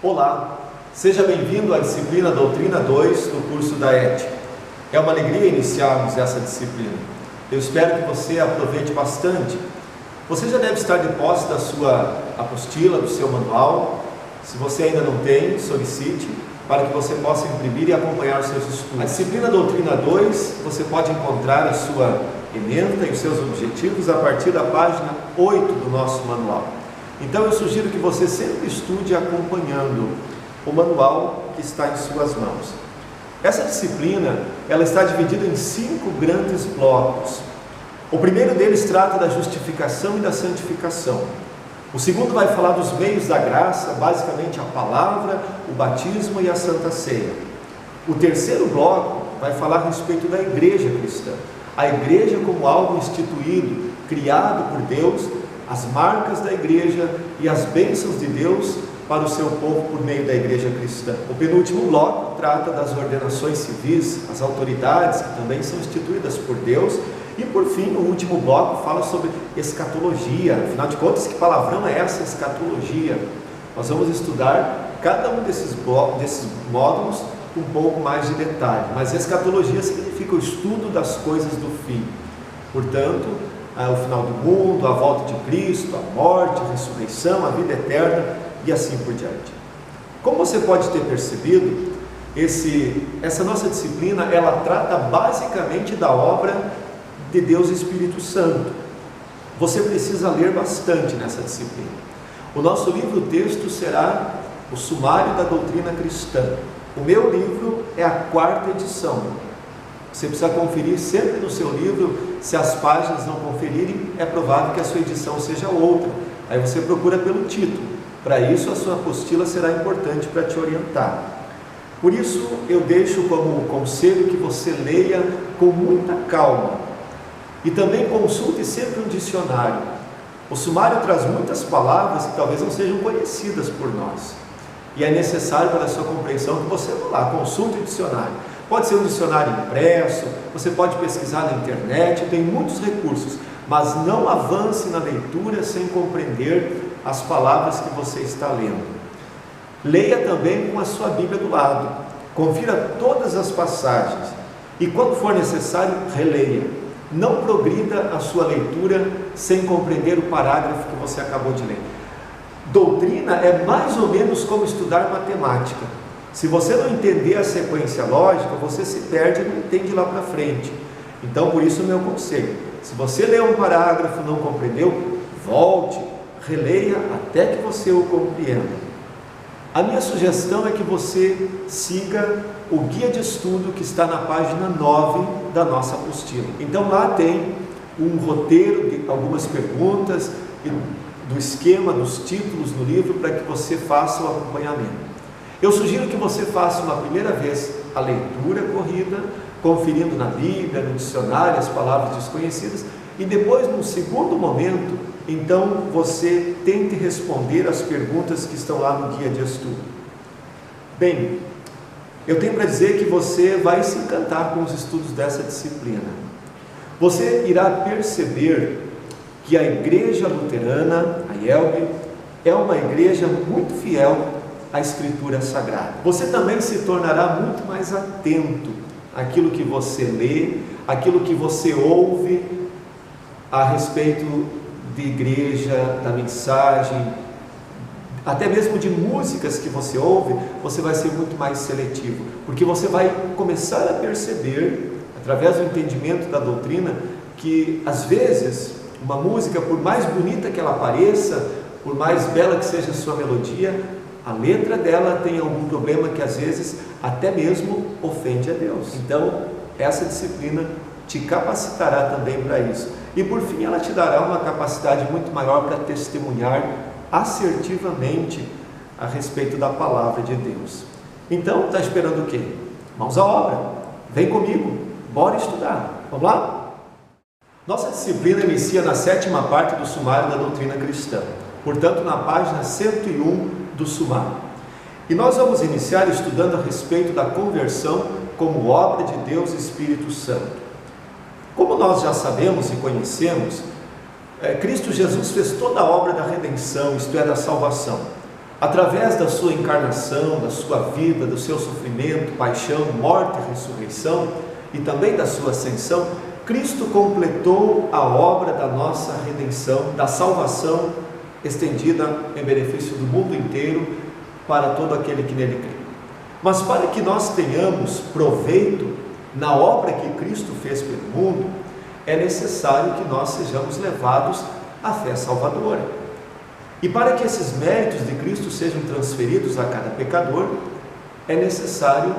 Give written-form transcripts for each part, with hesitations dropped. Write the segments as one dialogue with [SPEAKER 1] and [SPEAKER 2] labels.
[SPEAKER 1] Olá, seja bem-vindo à disciplina Doutrina 2 do curso da Ética. É uma alegria iniciarmos essa disciplina. Eu espero que você aproveite bastante. Você já deve estar de posse da sua apostila, do seu manual. Se você ainda não tem, solicite para que você possa imprimir e acompanhar os seus estudos. A disciplina Doutrina 2, você pode encontrar a sua ementa e os seus objetivos a partir da página 8 do nosso manual. Então eu sugiro que você sempre estude acompanhando o manual que está em suas mãos. Essa disciplina, ela está dividida em 5 grandes blocos. O primeiro deles trata da justificação e da santificação. O segundo vai falar dos meios da graça, basicamente a palavra, o batismo e a Santa Ceia. O terceiro bloco vai falar a respeito da igreja cristã. A igreja como algo instituído, criado por Deus, as marcas da igreja e as bênçãos de Deus para o seu povo por meio da igreja cristã. O penúltimo bloco trata das ordenações civis, as autoridades que também são instituídas por Deus. E por fim, o último bloco fala sobre escatologia. Afinal de contas, que palavrão é essa, escatologia? Nós vamos estudar cada um desses módulos com um pouco mais de detalhe. Mas escatologia significa o estudo das coisas do fim. Portanto, o final do mundo, a volta de Cristo, a morte, a ressurreição, a vida eterna e assim por diante. Como você pode ter percebido, essa nossa disciplina, ela trata basicamente da obra de Deus Espírito Santo. Você precisa ler bastante nessa disciplina. O nosso livro-texto será o Sumário da Doutrina Cristã. O meu livro é a 4ª edição. Você precisa conferir sempre no seu livro. Se as páginas não conferirem, é provável que a sua edição seja outra. Aí você procura pelo título. Para isso, a sua apostila será importante para te orientar. Por isso, eu deixo como conselho que você leia com muita calma. E também consulte sempre um dicionário. O sumário traz muitas palavras que talvez não sejam conhecidas por nós. E é necessário para a sua compreensão que você vá lá, consulte o dicionário. Pode ser um dicionário impresso, você pode pesquisar na internet, tem muitos recursos. Mas não avance na leitura sem compreender as palavras que você está lendo. Leia também com a sua Bíblia do lado. Confira todas as passagens. E quando for necessário, releia. Não progrida a sua leitura sem compreender o parágrafo que você acabou de ler. Doutrina é mais ou menos como estudar matemática. Se você não entender a sequência lógica, você se perde e não entende lá para frente. Então, por isso o meu conselho: se você leu um parágrafo e não compreendeu, volte, releia até que você o compreenda. A minha sugestão é que você siga o guia de estudo que está na página 9 da nossa apostila. Então lá tem um roteiro de algumas perguntas e do esquema dos títulos no livro para que você faça o acompanhamento. Eu sugiro que você faça uma primeira vez a leitura corrida, conferindo na Bíblia, no dicionário, as palavras desconhecidas, e depois, num segundo momento, então você tente responder as perguntas que estão lá no guia de estudo. Bem, eu tenho para dizer que você vai se encantar com os estudos dessa disciplina. Você irá perceber que a Igreja Luterana, a IELB, é uma igreja muito fiel à Escritura Sagrada. Você também se tornará muito mais atento àquilo que você lê, àquilo que você ouve a respeito de igreja, da mensagem, até mesmo de músicas que você ouve. Você vai ser muito mais seletivo, porque você vai começar a perceber, através do entendimento da doutrina, que às vezes uma música, por mais bonita que ela pareça, por mais bela que seja a sua melodia, a letra dela tem algum problema que às vezes até mesmo ofende a Deus. Então, essa disciplina te capacitará também para isso. E por fim, ela te dará uma capacidade muito maior para testemunhar assertivamente a respeito da palavra de Deus. Então, está esperando o quê? Mãos à obra. Vem comigo, bora estudar. Vamos lá? Nossa disciplina inicia na 7ª parte do Sumário da Doutrina Cristã. Portanto, na página 101 do Sumário. E nós vamos iniciar estudando a respeito da conversão como obra de Deus Espírito Santo. Como nós já sabemos e conhecemos, Cristo Jesus fez toda a obra da redenção, isto é, da salvação. Através da sua encarnação, da sua vida, do seu sofrimento, paixão, morte e ressurreição, e também da sua ascensão, Cristo completou a obra da nossa redenção, da salvação estendida em benefício do mundo inteiro para todo aquele que nele crê. Mas para que nós tenhamos proveito na obra que Cristo fez pelo mundo, é necessário que nós sejamos levados à fé salvadora. E para que esses méritos de Cristo sejam transferidos a cada pecador, é necessário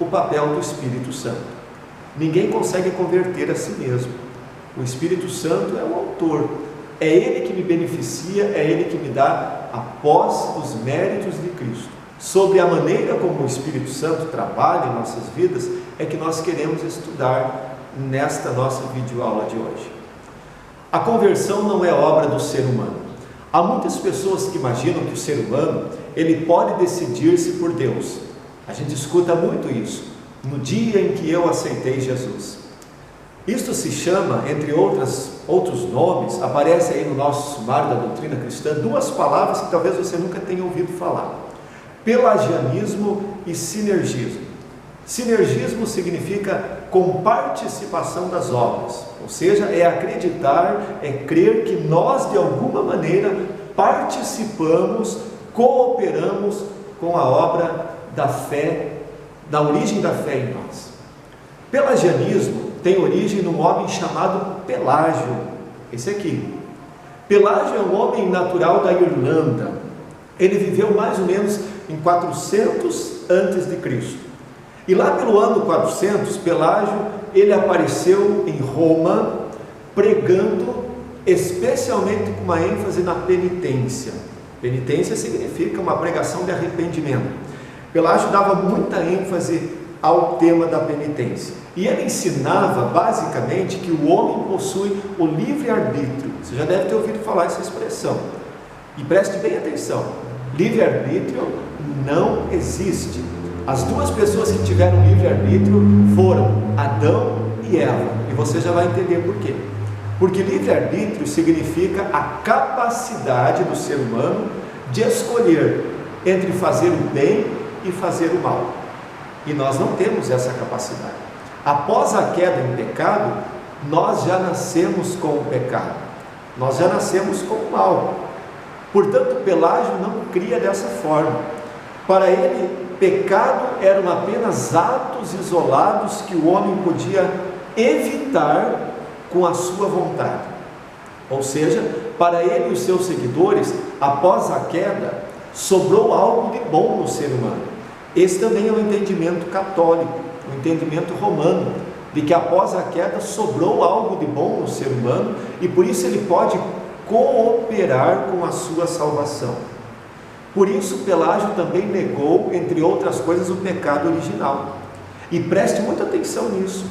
[SPEAKER 1] o papel do Espírito Santo. Ninguém consegue converter a si mesmo. O Espírito Santo é o autor. É Ele que me beneficia, é Ele que me dá a posse dos méritos de Cristo. Sobre a maneira como o Espírito Santo trabalha em nossas vidas, é que nós queremos estudar nesta nossa videoaula de hoje. A conversão não é obra do ser humano. Há muitas pessoas que imaginam que o ser humano, ele pode decidir-se por Deus. A gente escuta muito isso, no dia em que eu aceitei Jesus. Isto se chama, entre outros nomes, aparece aí no nosso sumário da doutrina cristã, duas palavras que talvez você nunca tenha ouvido falar: pelagianismo e sinergismo. Sinergismo significa comparticipação das obras, ou seja, é acreditar, é crer que nós de alguma maneira participamos, cooperamos com a obra da fé, da origem da fé em nós. Pelagianismo tem origem num homem chamado Pelágio, esse aqui. Pelágio é um homem natural da Irlanda. Ele viveu mais ou menos em 400 a.C. E lá pelo ano 400, Pelágio, ele apareceu em Roma, pregando especialmente com uma ênfase na penitência. Penitência significa uma pregação de arrependimento. Pelágio dava muita ênfase ao tema da penitência. E ele ensinava basicamente que o homem possui o livre-arbítrio. Você já deve ter ouvido falar essa expressão. E preste bem atenção: livre-arbítrio não existe. As duas pessoas que tiveram livre-arbítrio foram Adão e Eva. E você já vai entender por quê. Porque livre-arbítrio significa a capacidade do ser humano de escolher entre fazer o bem e fazer o mal. E nós não temos essa capacidade. Após a queda em pecado, nós já nascemos com o pecado. Nós já nascemos com o mal. Portanto, Pelágio não cria dessa forma. Para ele, pecado eram apenas atos isolados que o homem podia evitar com a sua vontade. Ou seja, para ele e os seus seguidores, após a queda, sobrou algo de bom no ser humano. Esse também é o entendimento católico, o entendimento romano, de que após a queda sobrou algo de bom no ser humano e por isso ele pode cooperar com a sua salvação. Por isso Pelágio também negou, entre outras coisas, o pecado original. E preste muita atenção nisso,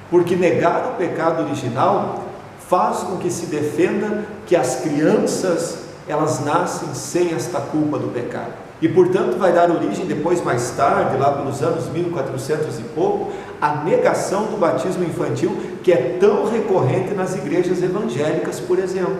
[SPEAKER 1] porque negar o pecado original faz com que se defenda que as crianças, elas nascem sem esta culpa do pecado. E portanto vai dar origem depois, mais tarde, lá pelos anos 1400 e pouco, a negação do batismo infantil, que é tão recorrente nas igrejas evangélicas, por exemplo.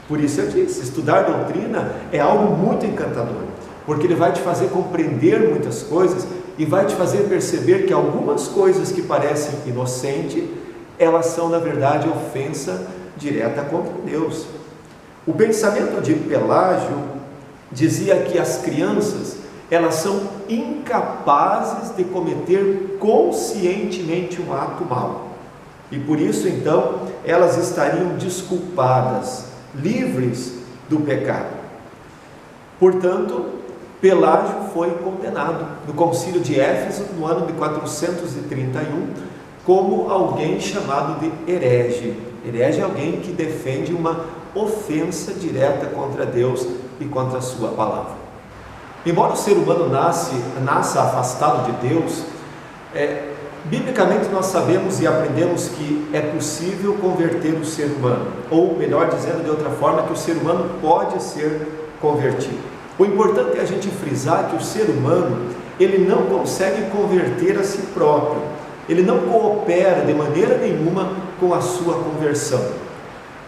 [SPEAKER 1] Por isso eu disse, estudar doutrina é algo muito encantador, porque ele vai te fazer compreender muitas coisas e vai te fazer perceber que algumas coisas que parecem inocentes, elas são na verdade ofensa direta contra Deus. O pensamento de Pelágio dizia que as crianças, elas são incapazes de cometer conscientemente um ato mau, e por isso então elas estariam desculpadas, livres do pecado. Portanto, Pelágio foi condenado no concílio de Éfeso no ano de 431 como alguém chamado de herege. Herege é alguém que defende uma ofensa direta contra Deus e contra a sua palavra. Embora o ser humano nasça afastado de Deus, biblicamente nós sabemos e aprendemos que é possível converter o ser humano, ou melhor dizendo de outra forma, que o ser humano pode ser convertido. O importante é a gente frisar que o ser humano, ele não consegue converter a si próprio, ele não coopera de maneira nenhuma com a sua conversão.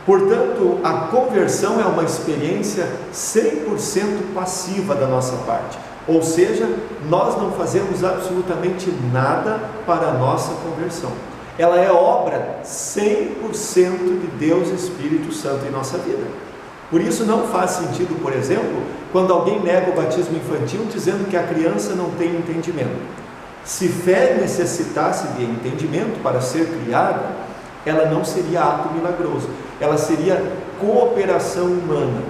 [SPEAKER 1] Portanto, a conversão é uma experiência 100% passiva da nossa parte. Ou seja, nós não fazemos absolutamente nada para a nossa conversão. Ela é obra 100% de Deus Espírito Santo em nossa vida. Por isso não faz sentido, por exemplo, quando alguém nega o batismo infantil dizendo que a criança não tem entendimento. Se fé necessitasse de entendimento para ser criada, ela não seria ato milagroso, ela seria cooperação humana,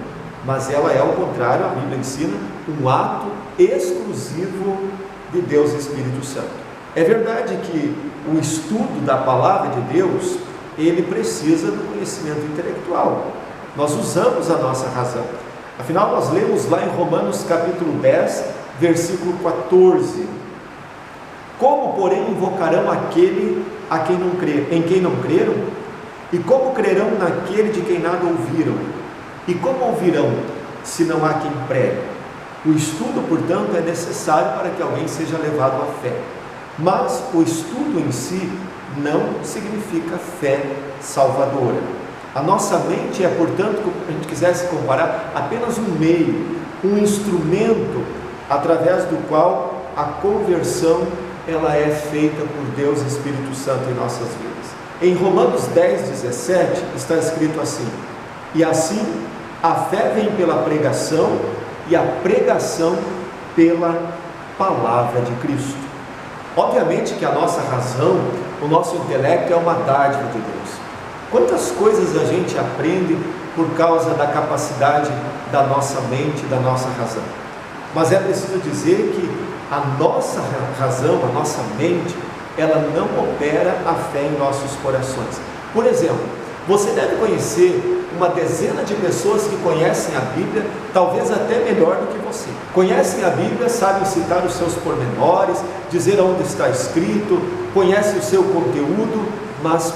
[SPEAKER 1] mas ela é, ao contrário, a Bíblia ensina, um ato exclusivo de Deus Espírito Santo. É verdade que o estudo da palavra de Deus, ele precisa do conhecimento intelectual. Nós usamos a nossa razão. Afinal, nós lemos lá em Romanos capítulo 10, versículo 14. Como, porém, invocarão aquele em quem não creram? E como crerão naquele de quem nada ouviram? E como ouvirão, se não há quem pregue? O estudo, portanto, é necessário para que alguém seja levado à fé. Mas o estudo em si não significa fé salvadora. A nossa mente é, portanto, como a gente quisesse comparar, apenas um meio, um instrumento através do qual a conversão ela é feita por Deus Espírito Santo em nossas vidas. Em Romanos 10, 17 está escrito assim: e assim a fé vem pela pregação e a pregação pela palavra de Cristo. Obviamente que a nossa razão, o nosso intelecto é uma dádiva de Deus. Quantas coisas a gente aprende por causa da capacidade da nossa mente, da nossa razão. Mas é preciso dizer que a nossa razão, a nossa mente, ela não opera a fé em nossos corações. Por exemplo, você deve conhecer uma dezena de pessoas que conhecem a Bíblia, talvez até melhor do que você. Conhecem a Bíblia, sabem citar os seus pormenores, dizer onde está escrito, conhecem o seu conteúdo, mas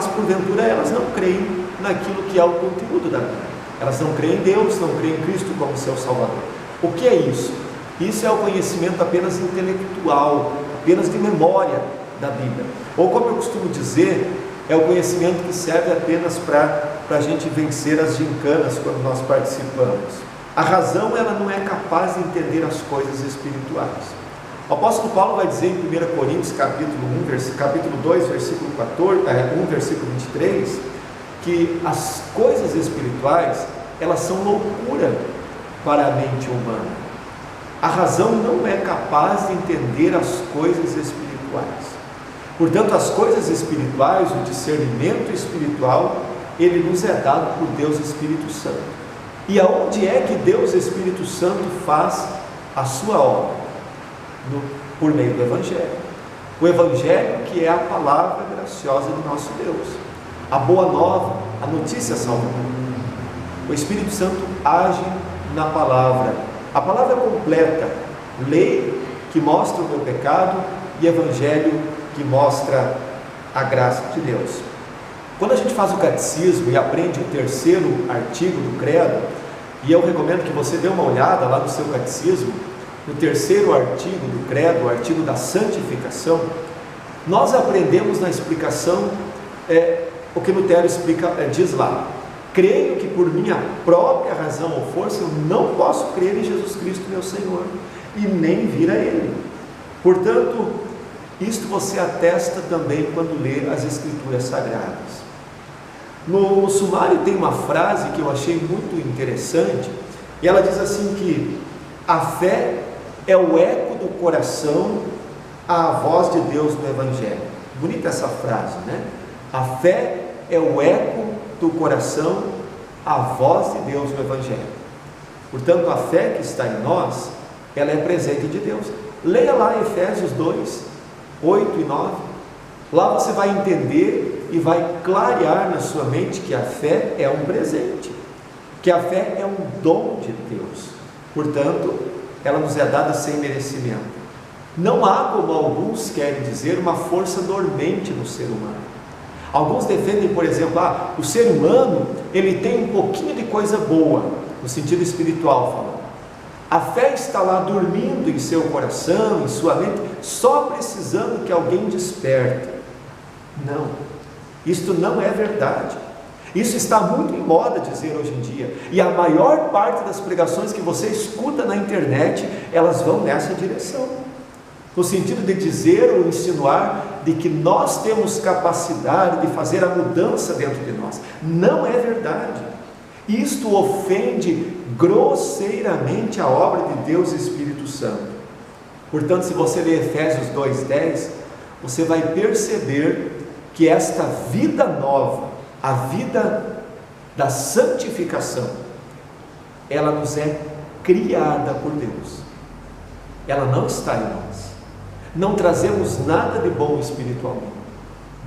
[SPEAKER 1] porventura elas não creem naquilo que é o conteúdo da Bíblia. Elas não creem em Deus, não creem em Cristo como seu Salvador. O que é isso? Isso é o conhecimento apenas intelectual, apenas de memória da Bíblia. Ou, como eu costumo dizer, é o conhecimento que serve apenas para a gente vencer as gincanas quando nós participamos. A razão, ela não é capaz de entender as coisas espirituais. O apóstolo Paulo vai dizer em 1 Coríntios capítulo 2, versículo 1, versículo 23, que as coisas espirituais, elas são loucura para a mente humana. A razão não é capaz de entender as coisas espirituais. Portanto, as coisas espirituais, o discernimento espiritual, ele nos é dado por Deus Espírito Santo. E aonde é que Deus Espírito Santo faz a sua obra? Por meio do Evangelho. O Evangelho, que é a palavra graciosa do nosso Deus, a boa nova, a notícia salvadora. O Espírito Santo age na palavra, a palavra completa, lei que mostra o meu pecado e Evangelho que mostra a graça de Deus. Quando a gente faz o catecismo e aprende o terceiro artigo do credo, e eu recomendo que você dê uma olhada lá no seu catecismo, no terceiro artigo do credo, o artigo da santificação, nós aprendemos na explicação o que Lutero diz lá: creio que por minha própria razão ou força eu não posso crer em Jesus Cristo meu Senhor e nem vir a Ele. Portanto, isto você atesta também quando lê as Escrituras Sagradas. No sumário tem uma frase que eu achei muito interessante, e ela diz assim que a fé é o eco do coração à voz de Deus no Evangelho. Bonita essa frase, né? A fé é o eco do coração à voz de Deus no Evangelho. Portanto, a fé que está em nós, ela é presente de Deus. Leia lá Efésios 2, 8 e 9. Lá você vai entender e vai clarear na sua mente que a fé é um presente, que a fé é um dom de Deus. Portanto, ela nos é dada sem merecimento. Não há, como alguns querem dizer, uma força dormente no ser humano. Alguns defendem, por exemplo, o ser humano, ele tem um pouquinho de coisa boa, no sentido espiritual falando. A fé está lá dormindo em seu coração, em sua mente, só precisando que alguém desperte. Não, isto não é verdade. Isso está muito em moda dizer hoje em dia, e a maior parte das pregações que você escuta na internet, elas vão nessa direção, no sentido de dizer ou insinuar de que nós temos capacidade de fazer a mudança dentro de nós. Não é verdade. Isto ofende grosseiramente a obra de Deus e Espírito Santo. Portanto, se você ler Efésios 2:10, você vai perceber que esta vida nova, a vida da santificação, ela nos é criada por Deus. Ela não está em nós. Não trazemos nada de bom espiritualmente.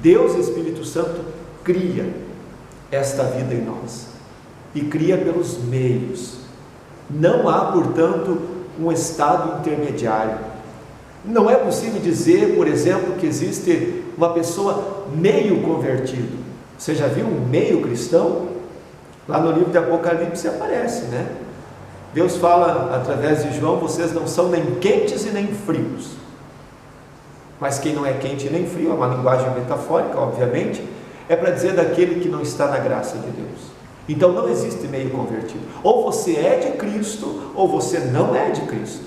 [SPEAKER 1] Deus e Espírito Santo cria esta vida em nós e cria pelos meios. Não há, portanto, um estado intermediário. Não é possível dizer, por exemplo, que existe uma pessoa meio convertido. Você já viu um meio cristão? Lá no livro de Apocalipse aparece, né? Deus fala através de João: vocês não são nem quentes e nem frios. Mas quem não é quente nem frio, é uma linguagem metafórica, obviamente, é para dizer daquele que não está na graça de Deus. Então não existe meio convertido. Ou você é de Cristo, ou você não é de Cristo.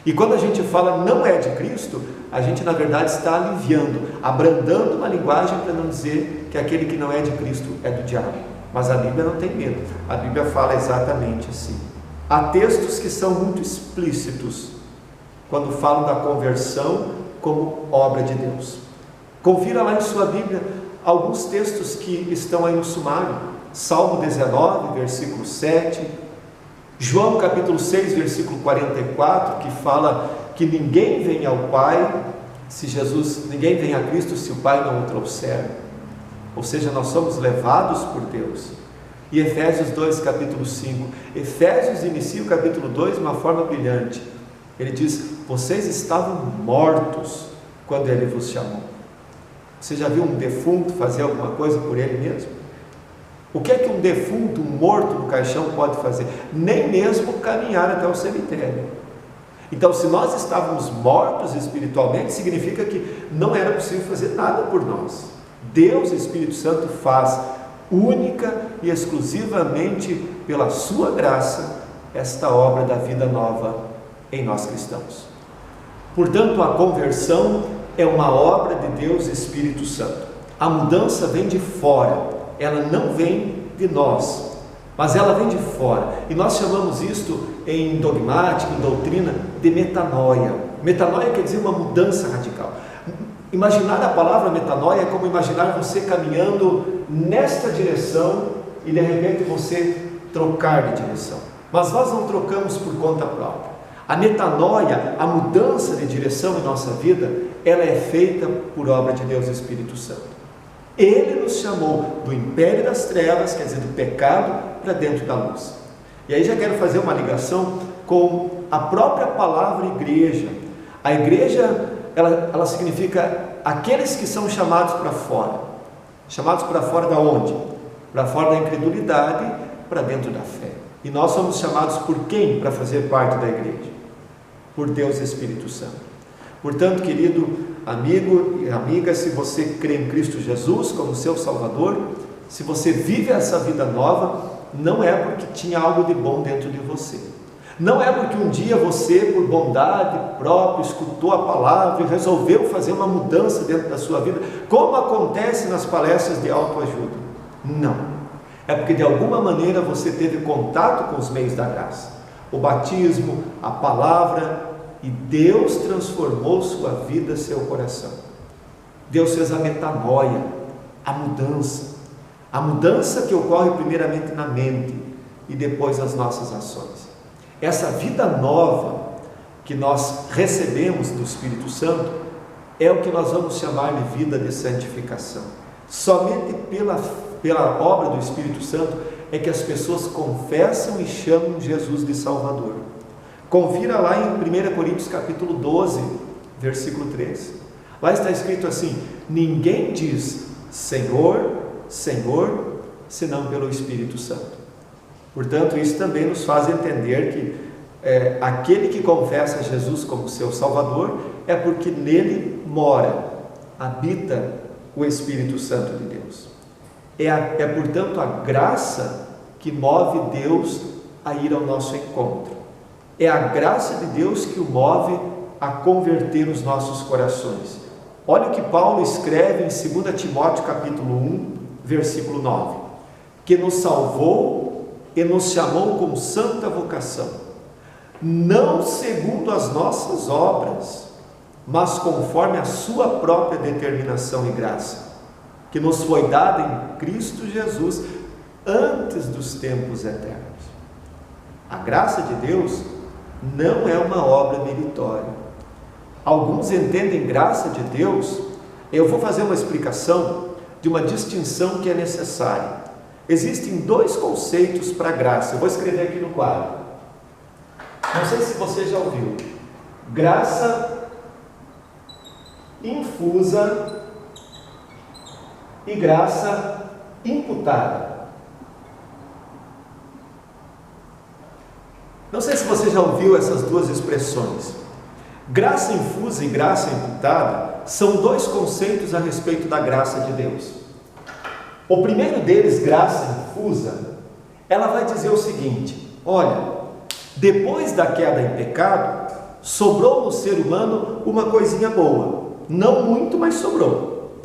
[SPEAKER 1] E quando a gente fala não é de Cristo, a gente na verdade está aliviando, abrandando uma linguagem para não dizer que aquele que não é de Cristo é do diabo. Mas a Bíblia não tem medo, a Bíblia fala exatamente assim. Há textos que são muito explícitos quando falam da conversão como obra de Deus. Confira lá em sua Bíblia alguns textos que estão aí no sumário. Salmo 19, versículo 7, João capítulo 6, versículo 44, que fala que ninguém vem ao Pai, ninguém vem a Cristo se o Pai não o trouxer. Ou seja, nós somos levados por Deus. E Efésios 2, capítulo 5, Efésios inicia o capítulo 2 de uma forma brilhante. Ele diz: vocês estavam mortos quando Ele vos chamou. Você já viu um defunto fazer alguma coisa por ele mesmo? O que é que um defunto, um morto no caixão pode fazer? Nem mesmo caminhar até o cemitério. Então, se nós estávamos mortos espiritualmente, significa que não era possível fazer nada por nós. Deus, Espírito Santo, faz única e exclusivamente pela sua graça esta obra da vida nova em nós cristãos. Portanto, a conversão é uma obra de Deus, Espírito Santo. A mudança vem de fora, ela não vem de nós, mas ela vem de fora. E nós chamamos isto em dogmática, em doutrina, de metanoia. Metanoia quer dizer uma mudança radical. Imaginar a palavra metanoia é como imaginar você caminhando nesta direção e de repente você trocar de direção. Mas nós não trocamos por conta própria. A metanoia, a mudança de direção em nossa vida, ela é feita por obra de Deus Espírito Santo. Ele nos chamou do império das trevas, quer dizer, do pecado, para dentro da luz. E aí já quero fazer uma ligação com a própria palavra igreja. A igreja, ela significa aqueles que são chamados para fora. Chamados para fora da onde? Para fora da incredulidade, para dentro da fé. E nós somos chamados por quem para fazer parte da igreja? Por Deus Espírito Santo. Portanto, querido amigo e amiga, se você crê em Cristo Jesus como seu Salvador, se você vive essa vida nova, não é porque tinha algo de bom dentro de você. Não é porque um dia você, por bondade própria, escutou a palavra e resolveu fazer uma mudança dentro da sua vida, como acontece nas palestras de autoajuda. Não. É porque de alguma maneira você teve contato com os meios da graça. O batismo, a palavra, e Deus transformou sua vida, seu coração. Deus fez a metanoia, a mudança que ocorre primeiramente na mente e depois nas nossas ações. Essa vida nova que nós recebemos do Espírito Santo é o que nós vamos chamar de vida de santificação. Somente pela obra do Espírito Santo é que as pessoas confessam e chamam Jesus de Salvador. Confira lá em 1 Coríntios capítulo 12, versículo 3. Lá está escrito assim: ninguém diz Senhor, Senhor, senão pelo Espírito Santo. Portanto, isso também nos faz entender que aquele que confessa Jesus como seu Salvador é porque nele mora, habita o Espírito Santo de Deus. portanto, a graça que move Deus a ir ao nosso encontro. É a graça de Deus que o move a converter os nossos corações. Olha o que Paulo escreve em 2 Timóteo capítulo 1, versículo 9. Que nos salvou e nos chamou com santa vocação, não segundo as nossas obras, mas conforme a sua própria determinação e graça, que nos foi dada em Cristo Jesus antes dos tempos eternos. A graça de Deus não é uma obra meritória. Alguns entendem graça de Deus, eu vou fazer uma explicação de uma distinção que é necessária. Existem dois conceitos para graça, eu vou escrever aqui no quadro. Não sei se você já ouviu. Graça infusa e graça imputada. Não sei se você já ouviu essas duas expressões. Graça infusa e graça imputada são dois conceitos a respeito da graça de Deus. O primeiro deles, graça infusa, ela vai dizer o seguinte: olha, depois da queda em pecado, sobrou no ser humano uma coisinha boa, não muito, mas sobrou.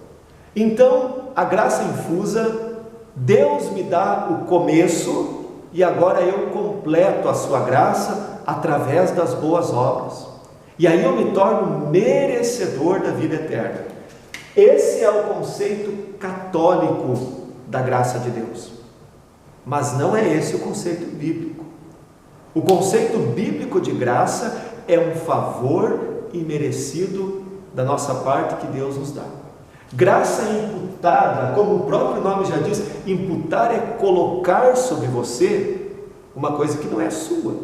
[SPEAKER 1] Então, a graça infusa, Deus me dá o começo e agora eu completo a sua graça através das boas obras. E aí eu me torno merecedor da vida eterna. Esse é o conceito católico da graça de Deus. Mas não é esse o conceito bíblico. O conceito bíblico de graça é um favor imerecido da nossa parte que Deus nos dá. Graça imputada, como o próprio nome já diz, imputar é colocar sobre você uma coisa que não é sua.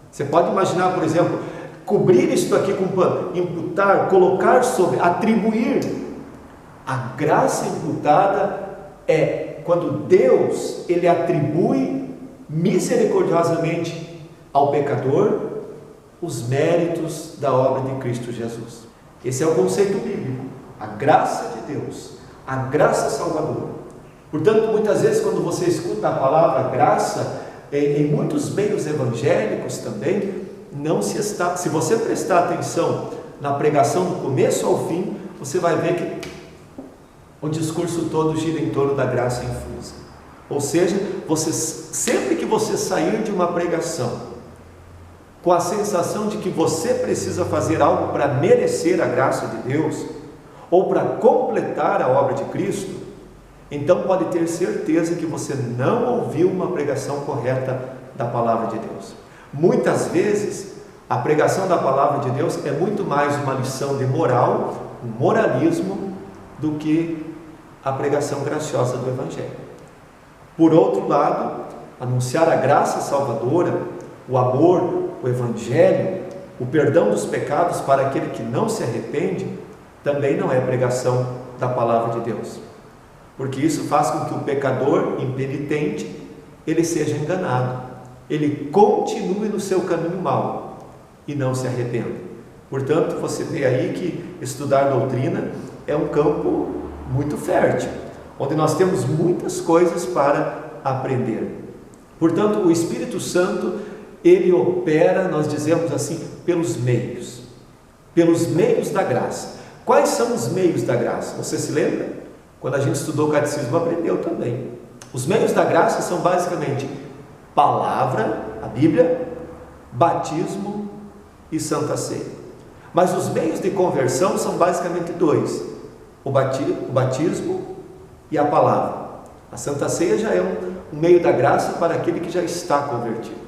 [SPEAKER 1] Você pode imaginar, por exemplo, cobrir isto aqui com pano, imputar, colocar sobre, atribuir. A graça imputada é quando Deus, ele atribui misericordiosamente ao pecador os méritos da obra de Cristo Jesus. Esse é o conceito bíblico, a graça de Deus, a graça salvadora. Portanto, muitas vezes quando você escuta a palavra graça, em muitos meios evangélicos também, se você prestar atenção na pregação do começo ao fim, você vai ver que o discurso todo gira em torno da graça infusa. Ou seja, sempre que você sair de uma pregação com a sensação de que você precisa fazer algo para merecer a graça de Deus, ou para completar a obra de Cristo, então pode ter certeza que você não ouviu uma pregação correta da palavra de Deus. Muitas vezes, a pregação da palavra de Deus é muito mais uma lição de moral, um moralismo, do que a pregação graciosa do Evangelho. Por outro lado, anunciar a graça salvadora, o amor, o Evangelho, o perdão dos pecados para aquele que não se arrepende, também não é pregação da palavra de Deus. Porque isso faz com que o pecador impenitente, ele seja enganado, ele continue no seu caminho mau e não se arrependa. Portanto, você vê aí que estudar doutrina é um campo muito fértil, onde nós temos muitas coisas para aprender. Portanto, o Espírito Santo, ele opera, nós dizemos assim, pelos meios da graça. Quais são os meios da graça? Você se lembra? Quando a gente estudou o catecismo, aprendeu também. Os meios da graça são basicamente palavra, a Bíblia, batismo e Santa Ceia. Mas os meios de conversão são basicamente dois: o batismo e a palavra. A Santa Ceia já é um meio da graça para aquele que já está convertido.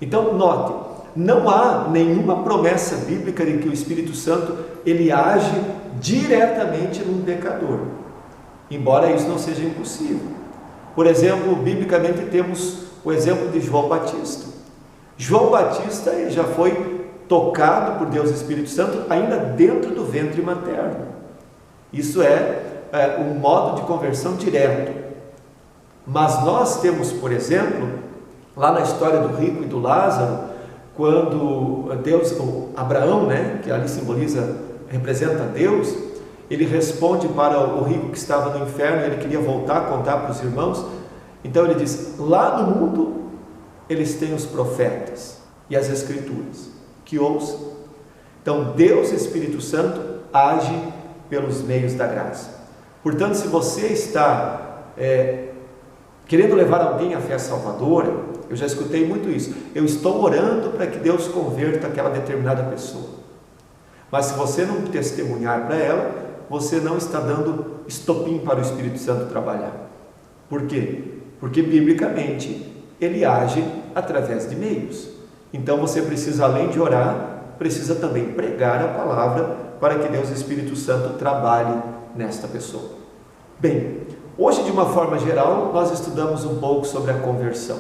[SPEAKER 1] Então, note, não há nenhuma promessa bíblica de que o Espírito Santo ele age diretamente num pecador, embora isso não seja impossível. Por exemplo, biblicamente temos o exemplo de João Batista. João Batista ele já foi tocado por Deus Espírito Santo ainda dentro do ventre materno. Isso é um modo de conversão direto. Mas nós temos, por exemplo, lá na história do rico e do Lázaro, quando Abraão, que ali representa Deus, ele responde para o rico que estava no inferno, ele queria voltar a contar para os irmãos. Então ele diz: lá no mundo eles têm os profetas e as escrituras, que ouçam. Então Deus, Espírito Santo, age pelos meios da graça. Portanto, se você está querendo levar alguém à fé salvadora, eu já escutei muito isso: eu estou orando para que Deus converta aquela determinada pessoa. Mas se você não testemunhar para ela, você não está dando estopim para o Espírito Santo trabalhar. Por quê? Porque biblicamente ele age através de meios. Então você precisa, além de orar, precisa também pregar a palavra para que Deus, Espírito Santo, trabalhe nesta pessoa. Bem, hoje, de uma forma geral, nós estudamos um pouco sobre a conversão.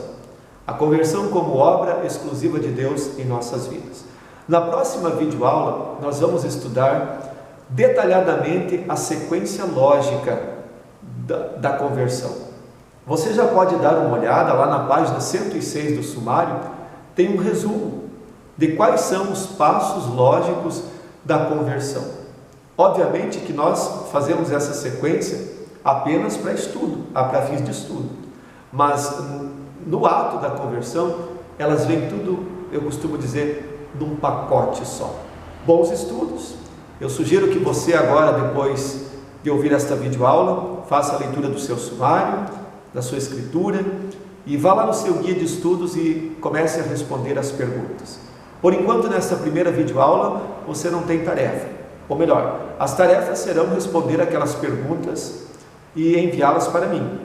[SPEAKER 1] A conversão como obra exclusiva de Deus em nossas vidas. Na próxima videoaula, nós vamos estudar detalhadamente a sequência lógica da conversão. Você já pode dar uma olhada lá na página 106 do sumário, tem um resumo de quais são os passos lógicos da conversão. Obviamente que nós fazemos essa sequência apenas para estudo, para fins de estudo, mas no ato da conversão, elas vêm tudo, eu costumo dizer, num pacote só. Bons estudos. Eu sugiro que você agora, depois de ouvir esta videoaula, faça a leitura do seu sumário, da sua escritura, e vá lá no seu guia de estudos e comece a responder as perguntas. Por enquanto, nesta primeira videoaula, você não tem tarefa. Ou melhor, as tarefas serão responder aquelas perguntas e enviá-las para mim.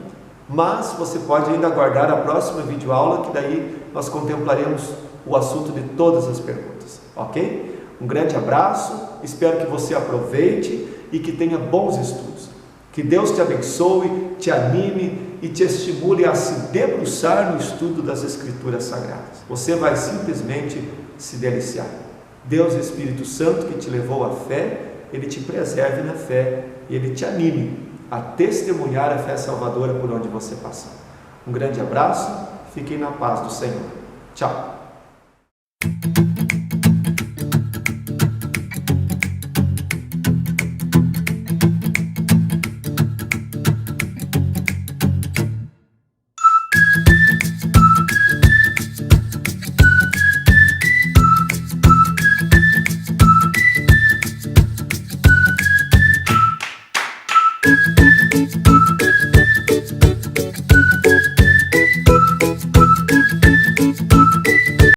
[SPEAKER 1] Mas você pode ainda aguardar a próxima videoaula, que daí nós contemplaremos o assunto de todas as perguntas, ok? Um grande abraço, espero que você aproveite e que tenha bons estudos. Que Deus te abençoe, te anime e te estimule a se debruçar no estudo das Escrituras Sagradas. Você vai simplesmente se deliciar. Deus, Espírito Santo, que te levou à fé, Ele te preserve na fé e Ele te anime a testemunhar a fé salvadora por onde você passar. Um grande abraço, fiquem na paz do Senhor. Tchau!